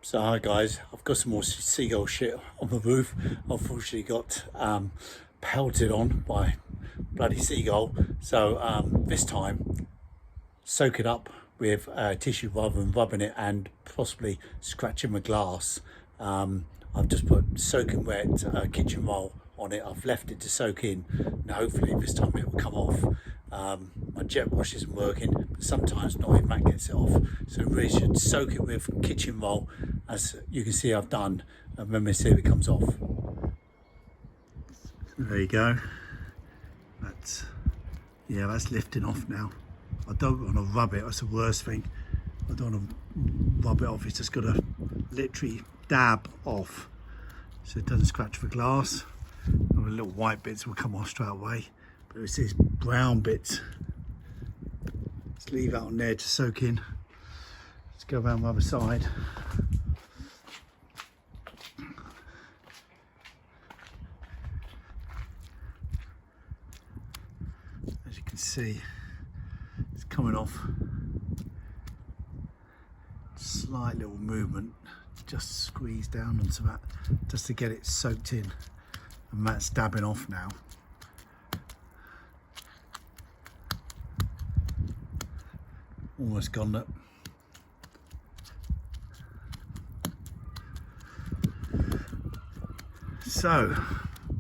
So hi guys, I've got some more seagull shit on the roof. Unfortunately got pelted on by bloody seagull. So this time soak it up with tissue rather than rubbing it and possibly scratching the glass. I've just put soaking wet kitchen roll on it. I've left it to soak in and hopefully this time it will come off. My jet wash isn't working, but sometimes not even that gets it off. So really should soak it with kitchen roll, as you can see I've done, and then we see if it comes off. There you go. That's lifting off now. I don't want to rub it, that's the worst thing. I don't want to rub it off, it's just got to literally dab off so it doesn't scratch the glass. All the little white bits will come off straight away, but it's these brown bits. Let's leave that on there to soak in. Let's go around the other side. As you can see, it's coming off. Slight little movement, just squeeze down onto that just to get it soaked in, and that's dabbing off now. Almost gone. Look. So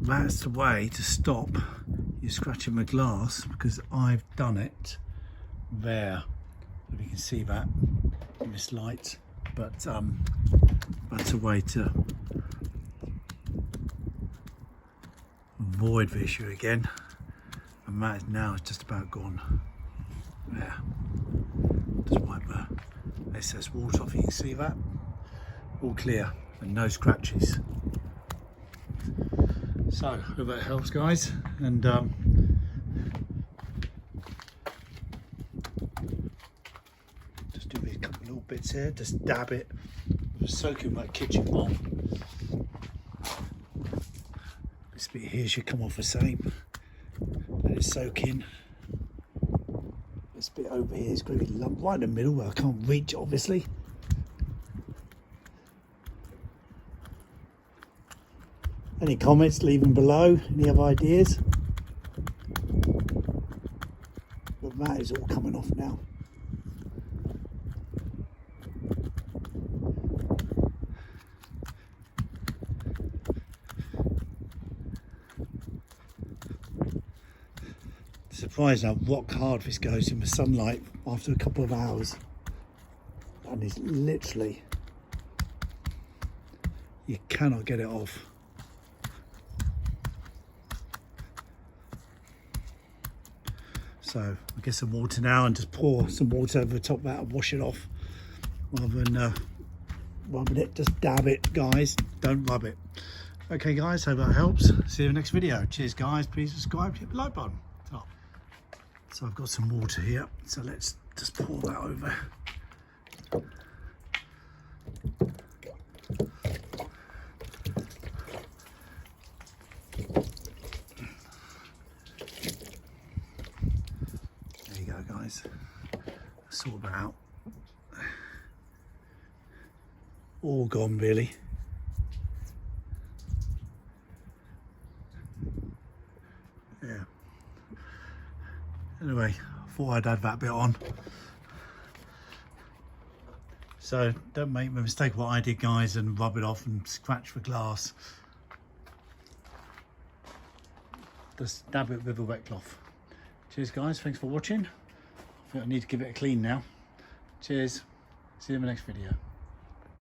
that's the way to stop you scratching the glass, because I've done it there. If you can see that in this light, but that's a way to avoid the issue again, and that is now just about gone. There, just wipe the excess water off. You can see that all clear and no scratches. So hope that helps, guys, and just do a couple of little bits here, just dab it, soaking my kitchen roll. This bit here should come off the same. Let it soak in. This bit over here is going to be lumped right in the middle where I can't reach, obviously. Any comments, leave them below. Any other ideas? But that is all coming off now. Surprised how rock hard this goes in the sunlight after a couple of hours, and it's literally, you cannot get it off. So I'll get some water now and just pour some water over the top of that and wash it off, rather than rubbing it. Just dab it, guys, don't rub it. Okay guys, hope that helps. See you in the next video. Cheers guys, please subscribe, hit the like button. So I've got some water here, so let's just pour that over. There you go, guys. Sort that out. All gone, really. Yeah. Anyway, I thought I'd add that bit on. So don't make the mistake what I did, guys, and rub it off and scratch the glass. Just dab it with a wet cloth. Cheers guys, thanks for watching. I think I need to give it a clean now. Cheers, see you in the next video.